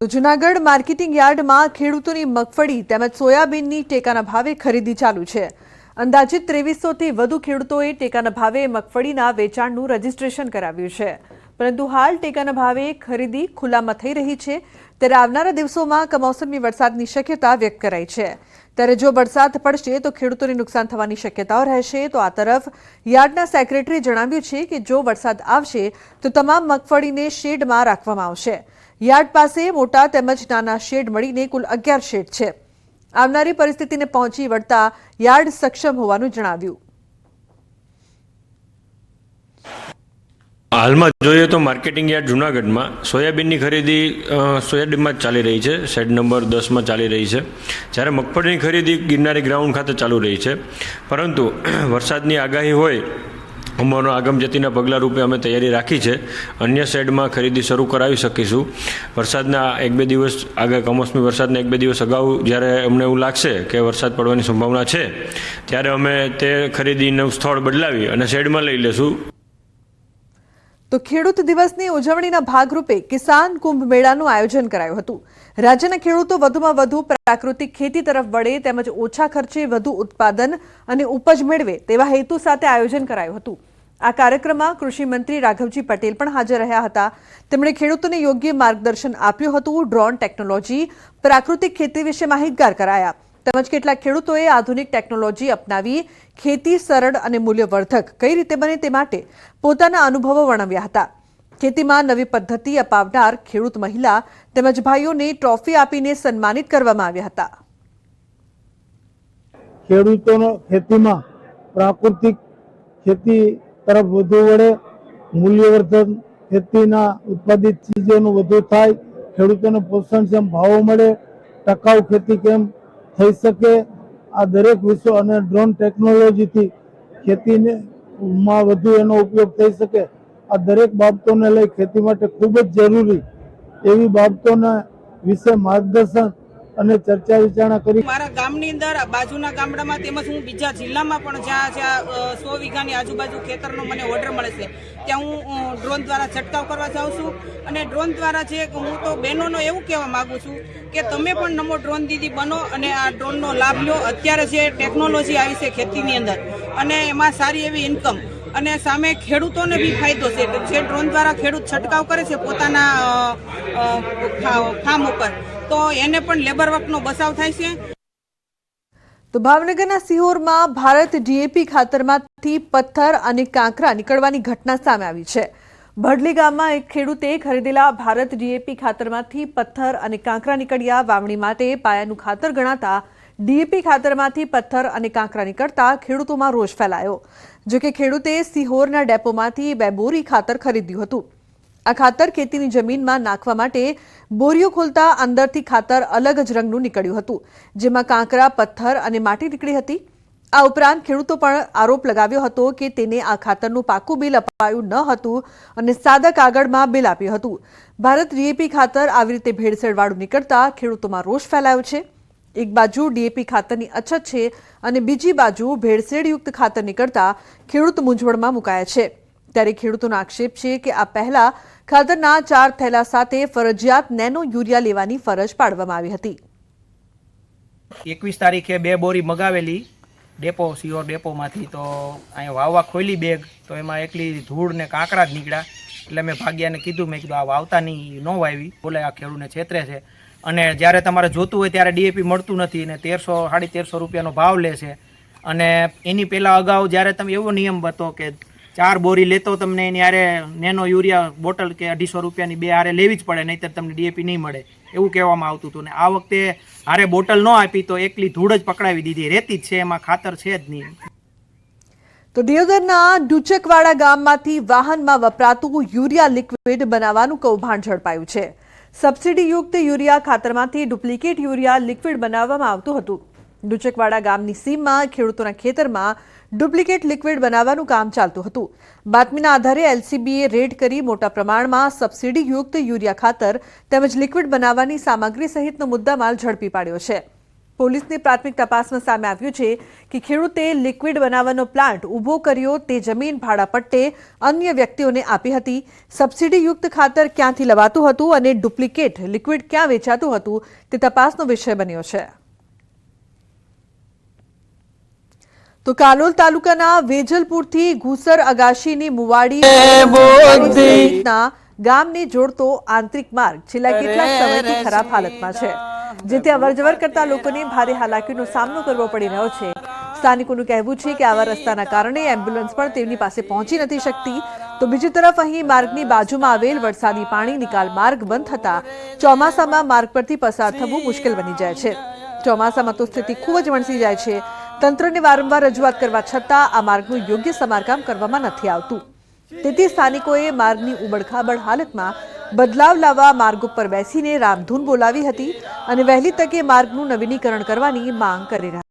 તો જૂનાગઢ માર્કેટિંગ યાર્ડમાં ખેડૂતોની મગફળી તેમજ સોયાબીનની ટેકાના ભાવે ખરીદી ચાલુ છે। અંદાજિત 2300 થી વધુ ખેડૂતોએ ટેકાના ભાવે મગફળીના વેચાણનું રજીસ્ટ્રેશન કરાવ્યું છે, પરંતુ હાલ ટેકાના ભાવે ખરીદી ખુલ્લામાં થઈ રહી છે। ત્યારે આવનારા દિવસોમાં કમોસમી વરસાદની શક્યતા વ્યક્ત કરાઈ છે। ત્યારે જો વરસાદ પડશે તો ખેડૂતોને નુકસાન થવાની શક્યતાઓ રહેશે। તો આ તરફ યાર્ડના સેક્રેટરીએ જણાવ્યું છે કે જો વરસાદ આવશે તો તમામ મગફળીને શેડમાં રાખવામાં આવશે। યાર્ડ પાસે મોટા તેમજ નાના શેડ મળીને કુલ 11 શેડ છે। આવનારી પરિસ્થિતિને પહોંચી વળતા યાર્ડ સક્ષમ હોવાનું જણાવ્યું। હાલમાં જોઈએ તો માર્કેટિંગ યાર્ડ જૂનાગઢમાં સોયાબીનની ખરીદી સોયાબીનમાં જ ચાલી રહી છે, શેડ નંબર 10માં ચાલી રહી છે, જ્યારે મગફળીની ખરીદી ગિરનારી ગ્રાઉન્ડ ખાતે ચાલુ રહી છે। પરંતુ વરસાદની આગાહી હોય અમારો આગમજતીના પગલાં રૂપે અમે તૈયારી રાખી છે। અન્ય શેડમાં ખરીદી શરૂ કરાવી શકીશું। વરસાદના 1-2 દિવસ આગળ કમોસમી વરસાદના 1-2 દિવસ અગાઉ જ્યારે અમને એવું લાગશે કે વરસાદ પડવાની સંભાવના છે ત્યારે અમે તે ખરીદીનું સ્થળ બદલાવી અને શેડમાં લઈ લેશું। તો ખેડૂત દિવસની ઉજવણીના ભાગરૂપે કિસાન કુંભ મેળાનું આયોજન કરાયું હતું। રાજ્યના ખેડૂતો વધુમાં વધુ પ્રાકૃતિક ખેતી તરફ વળે તેમજ ઓછા ખર્ચે વધુ ઉત્પાદન અને ઉપજ મેળવે તેવા હેતુ સાથે આયોજન કરાયું હતું। આ કાર્યક્રમમાં કૃષિ મંત્રી રાઘવજી પટેલ પણ હાજર રહ્યા હતા। તેમણે ખેડૂતોને યોગ્ય માર્ગદર્શન આપ્યું હતું। ડ્રોન ટેકનોલોજી, પ્રાકૃતિક ખેતી વિશે માહિતગાર કરાયા તેમજ કેટલાક ખેડૂતોએ આધુનિક ટેકનોલોજી અપનાવી ખેતી સરળ અને મૂલ્યવર્ધક કઈ રીતે બને તે માટે પોતાના અનુભવો વર્ણવ્યા હતા। ખેતીમાં નવી પદ્ધતિ અપનાવનાર ખેડૂત મહિલા તેમજ ભાઈઓને ટ્રોફી આપીને સન્માનિત કરવામાં આવ્યા હતા। ખેડૂતોનો ખેતીમાં પ્રાકૃતિક ખેતી તરફ વધુ વળે, મૂલ્યવર્ધન ખેતીના ઉત્પાદિત ચીજોનું વધુ થાય, ખેડૂતોને પોષણક્ષમ ભાવો મળે, ટકાઉ ખેતી કેમ થઈ શકે, આ દરેક વિષયો અને ડ્રોન ટેકનોલોજીથી ખેતીમાં વધુ એનો ઉપયોગ થઈ શકે, આ દરેક બાબતોને લઈ ખેતી માટે ખૂબ જ જરૂરી એવી બાબતોના વિશે માર્ગદર્શન અને ચર્ચા વિચારણા કરી। મારા ગામની અંદર બાજુના ગામડામાં તેમજ હું બીજા જિલ્લામાં પણ જ્યાં 100 વીઘાની આજુબાજુ ખેતરનો મને ઓર્ડર મળે છે ત્યાં હું ડ્રોન દ્વારા છંટકાવ કરવા જાઉં છું। અને ડ્રોન દ્વારા હું તો બહેનોનો એવું કહેવા માંગુ છું કે તમે પણ નમો ડ્રોન દીદી બનો અને આ ડ્રોનનો લાભ લો। અત્યારે જે ટેકનોલોજી આવી છે ખેતીની અંદર અને એમાં સારી એવી ઇન્કમ અને સામે ખેડૂતોને બી ફાયદો છે। જે ડ્રોન દ્વારા ખેડૂત છંટકાવ કરે છે પોતાના ફાર્મ ઉપર તો એને પણ લેબર વર્કનો બચાવ થાય છે। તો ભાવનગરના સિહોરમાં ભારત ડીએપી ખાતરમાંથી પથ્થર અને કાંકરા નીકળવાની ઘટના સામે આવી છે। ભડલી ગામમાં એક ખેડૂતે ખરીદેલા ભારત ડીએપી ખાતરમાંથી પથ્થર અને કાંકરા નીકળ્યા। વાવણી માટે પાયાનું ખાતર ગણાતા ડીએપી ખાતરમાંથી પથ્થર અને કાંકરા નીકળતા ખેડૂતોમાં રોષ ફેલાયો। જોકે ખેડૂતે સિહોરના ડેપોમાંથી 2 બોરી ખાતર ખરીદ્યું હતું। આ ખાતર ખેતીની જમીનમાં નાખવા માટે બોરીઓ ખોલતા અંદરથી ખાતર અલગ જ રંગનું નીકળ્યું હતું, જેમાં કાંકરા, પથ્થર અને માટી નીકળી હતી। આ ઉપરાંત ખેડૂતો પણ આરોપ લગાવ્યો હતો કે તેને આ ખાતરનું પાકું બિલ અપાયું ન હતું અને સાદા કાગળમાં બિલ આપ્યું હતું। ભારત ડીએપી ખાતર આવી રીતે ભેળસેળવાળું નીકળતા ખેડૂતોમાં રોષ ફેલાયો છે। એક બાજુ ડીએપી ખાતરની અછત છે અને બીજી બાજુ ભેળસેળયુક્ત ખાતર નીકળતા ખેડૂત મૂંઝવણમાં મુકાયા છે। ત્યારે ખેડૂતોનો આક્ષેપ છે કે આ પહેલા ખાતરના 4 થેલા સાથે ફરજિયાત નેનો યુરિયા લેવાની ફરજ પાડવામાં આવી હતી। 21 તારીખે 2 બોરી મગાવેલી ડેપો સિયોર ડેપોમાંથી, તો અહીંયા વાવવા ખોલી બેગ તો એમાં એકલી ધૂળ ને કાંકરા જ નીકળ્યા। એટલે મેં ભાગ્યાને કીધું, મેં કીધું આ વાવતાની ન વાવી, બોલે આ ખેડૂતને છેતરે છે અને જ્યારે તમારે જોતું હોય ત્યારે ડીએપી મળતું નથી અને 1300-1350 રૂપિયાનો ભાવ લે છે। અને એની પહેલાં અગાઉ જ્યારે તમે એવો નિયમ હતો કે 4 બોરી લેતો તમને એની હારે નેનો યુરિયા બોટલ કે 250 રૂપિયાની 2 હારે લેવી જ પડે, નહીંતર તમને ડીએપી નહીં મળે એવું કહેવામાં આવતું હતું। ને આ વખતે હારે બોટલ ન આપી તો એકલી ધૂળ જ પકડાવી દીધી, રેતી જ છે, એમાં ખાતર છે જ નહીં। તો દિયોદરના ડુચકવાડા ગામમાંથી વાહનમાં વપરાતું યુરિયા લિક્વિડ બનાવવાનું કૌભાંડ ઝડપાયું છે। સબસિડીયુક્ત યુરિયા ખાતરમાંથી ડુપ્લિકેટ યુરિયા લિક્વિડ બનાવવામાં આવતું હતું। ડુચકવાડા ગામની સીમમાં ખેડૂતોના ખેતરમાં ડુપ્લિકેટ લિક્વિડ બનાવવાનું કામ ચાલતું હતું। બાતમીના આધારે એલસીબીએ રેડ કરી મોટા પ્રમાણમાં સબસિડીયુક્ત યુરિયા ખાતર તેમજ લિક્વિડ બનાવવાની સામગ્રી સહિતનો મુદ્દામાલ ઝડપી પાડ્યો છે। પોલીસની પ્રાથમિક તપાસમાં સામે આવ્યું છે કે ખેડૂતે લિક્વિડ બનાવવાનો પ્લાન્ટ ઊભો કર્યો તે જમીન ભાડા પટ્ટે અન્ય વ્યક્તિઓને આપી હતી। સબસિડીયુક્ત ખાતર ક્યાંથી લવાતું હતું અને ડુપ્લિકેટ લિક્વિડ ક્યાં વેચાતું હતું તે તપાસનો વિષય બન્યો છે। તો કાલોલ તાલુકાના વેજલપુરથી ઘુસર અગાશીની મુવાડી સહિતના ગામને જોડતો આંતરિક માર્ગ છેલ્લા કેટલાક સમયથી ખરાબ હાલતમાં છે, જેથી અવરજવર કરતા લોકોને ભારે હાલાકીનો સામનો કરવો પડી રહ્યો છે। સ્થાનિકોનું કહેવું છે કે આવા રસ્તાના કારણે એમ્બ્યુલન્સ પણ તેમની પાસે પહોંચી નથી શકતી। તો બીજી તરફ અહીં માર્ગની બાજુમાં આવેલ વરસાદી પાણી નિકાલ માર્ગ બંધ થતા ચોમાસામાં માર્ગ પરથી પસાર થવું મુશ્કેલ બની જાય છે। ચોમાસામાં તો સ્થિતિ ખૂબ જ વણસી જાય છે। તંત્રને વારંવાર રજૂઆત કરવા છતાં આ માર્ગનું યોગ્ય સમારકામ કરવામાં નથી આવતું, તેથી સ્થાનિકોએ માર્ગની ઉબડખાબડ હાલતમાં બદલાવ લાવવા માર્ગ ઉપર બેસીને રામધૂન બોલાવી હતી અને વહેલી તકે માર્ગનું નવીનીકરણ કરવાની માંગ કરી રહ્યા